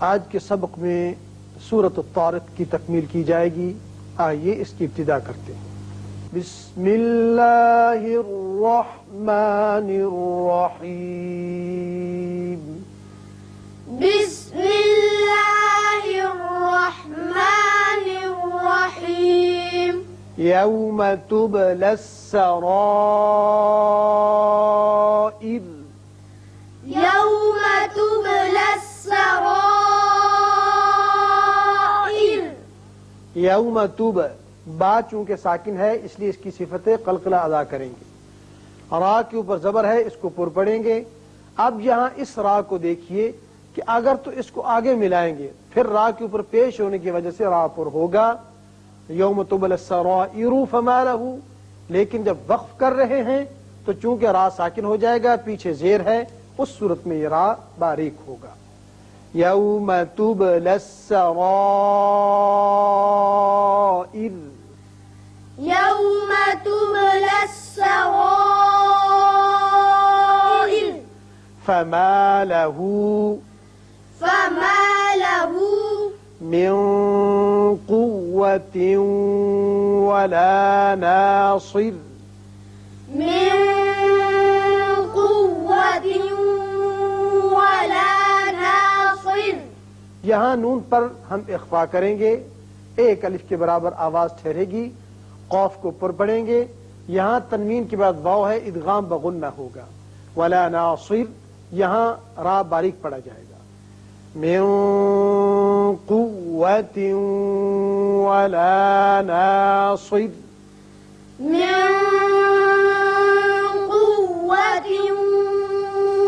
آج کے سبق میں سورۃ الطارق کی تکمیل کی جائے گی. آئیے اس کی ابتدا کرتے ہیں. بسم اللہ الرحمن الرحیم. بسم اللہ الرحمن الرحیم. یوم تبلی السرائر. یوم تبلی السرائر. یوم تب با چونکہ ساکن ہے اس لیے اس کی صفت قلقلہ ادا کریں گے. را کے اوپر زبر ہے اس کو پر پڑیں گے. اب یہاں اس را کو دیکھیے کہ اگر تو اس کو آگے ملائیں گے پھر را کے اوپر پیش ہونے کی وجہ سے را پر ہوگا. یوم تبلی السرائر فما لہ. لیکن جب وقف کر رہے ہیں تو چونکہ را ساکن ہو جائے گا پیچھے زیر ہے اس صورت میں یہ را باریک ہوگا. یوم تبلی السرائر. یوم تبلی السرائر. فما لہ فما له من قوة ولا ناصر. من قوة ولا ناصر. یہاں نون پر ہم اخفا کریں گے. ایک الف کے برابر آواز ٹھہرے گی. قوف کو پر پڑیں گے. یہاں تنوین کے بعد واو ہے ادغام بغنہ ہوگا. ولا ناصر یہاں را باریک پڑا جائے گا. من قوة ولا ناصر. من قوة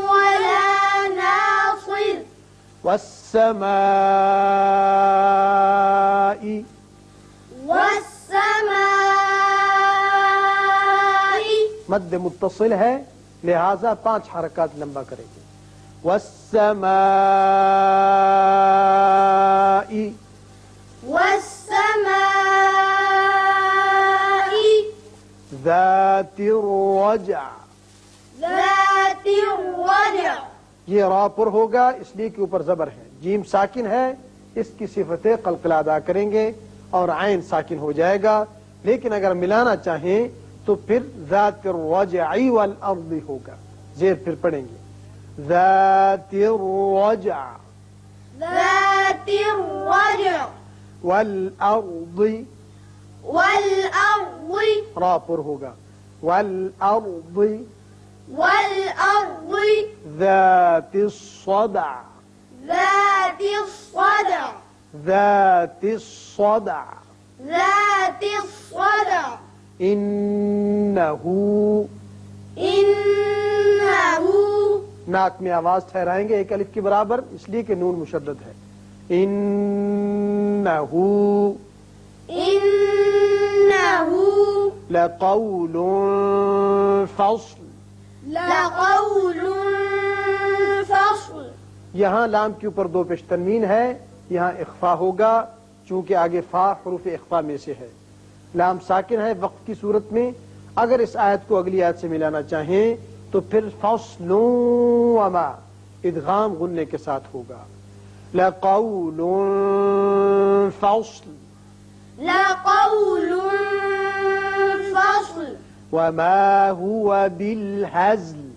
ولا ناصر. والسماء. والسماء. مد متصل ہے لہذا 5 حرکات لمبا کریں گے. والسماء. والسماء ذات الرجع. ذات الرجع. یہ را پر ہوگا اس لیے کہ اوپر زبر ہے. جیم ساکن ہے اس کی صفت قلقلہ ادا کریں گے اور عین ساکن ہو جائے گا. لیکن اگر ملانا چاہیں تو پھر ذات الرجع والارض ہوگا. زیر پھر پڑھیں گے. ذات الرجع. ذات الرجع. والارض. والأرض. را پر ہوگا. والارض. والأرض. ذات الصدع. ذات الصدع. ذات الصدع. ذات الصدع. انه. إنه. ناک میں آواز ٹھہرائیں گے ایک الف کے برابر اس لیے کہ نون مشدد ہے. انه إنه لقول فصل. لقول فصل. یہاں لام کے اوپر 2 پیش تنوین ہے. یہاں اخفا ہوگا چونکہ آگے فا حروف اخفا میں سے ہے. لام ساکن ہے وقف کی صورت میں. اگر اس آیت کو اگلی آیت سے ملانا چاہیں تو پھر فصل وما ادغام غننے کے ساتھ ہوگا. لقول فصل. لقول فصل. وما هو بالهزل.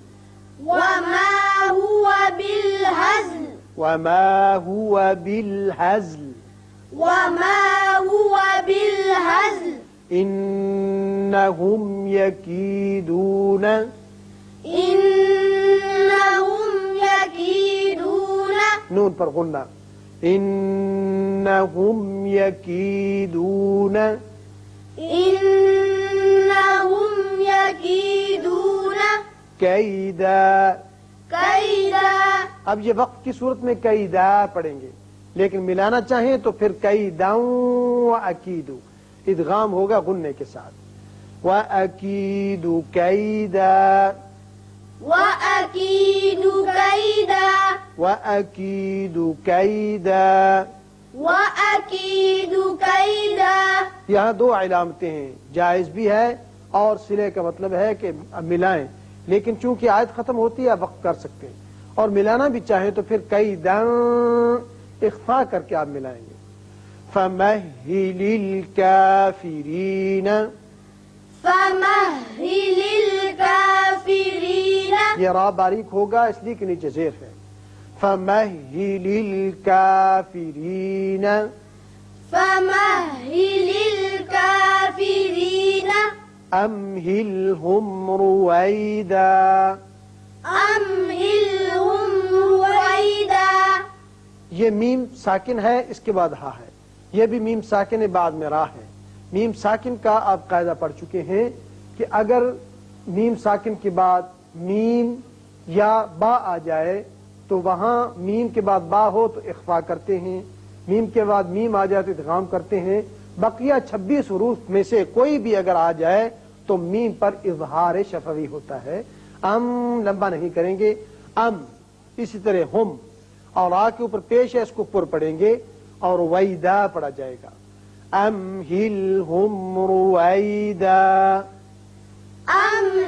وما هو بالهزل. وما هو بالهزل. وما هو بالهزل. إنهم يكيدون. إنهم يكيدون. نون پر غنہ. إنهم يكيدون. إنهم يكيدون. كيدا. كيدا. اب یہ وقت کی صورت میں کیدا پڑھیں گے لیکن ملانا چاہیں تو پھر کیدا وأكيد ادغام ہوگا غننے کے ساتھ. وأكيد كيدا. وأكيد كيدا. وأكيد كيدا. وأكيد كيدا. یہاں 2 علامتیں ہیں. جائز بھی ہے اور صلے کا مطلب ہے کہ ملائیں لیکن چونکہ آیت ختم ہوتی ہے وقت کر سکتے ہیں. اور ملانا بھی چاہیں تو پھر اخفا کر کے آپ ملائیں گے. فَمَهِّلِ الْكَافِرِينَ فَمَهِّلِ الْكَافِرِينَ یہ را باریک ہوگا اس لیے کہ نیچے زیر ہے. فَمَهِّلِ الْكَافِرِينَ فَمَهِّلِ الْكَافِرِينَ أَمْهِلْهُمْ رُوَيْدًا أَمْهِلْهُمْ رُوَيْدًا. یہ میم ساکن ہے، اس کے بعد ہا ہے. یہ بھی میم ساکن ہے، بعد میں را ہے. میم ساکن کا آپ قاعدہ پڑھ چکے ہیں کہ اگر میم ساکن کے بعد میم یا با آ جائے تو وہاں میم کے بعد با ہو تو اخفا کرتے ہیں، میم کے بعد میم آ جائے تو ادغام کرتے ہیں. بقیہ 26 حروف میں سے کوئی بھی اگر آ جائے تو میم پر اظہار شفوی ہوتا ہے. ام لمبا نہیں کریں گے. ام اسی طرح ہم اور آ کے اوپر پیش ہے، اس کو پر پڑھیں گے اور ویدا پڑھا جائے گا. امہلہم رویدا أَمْهِلْهُمْ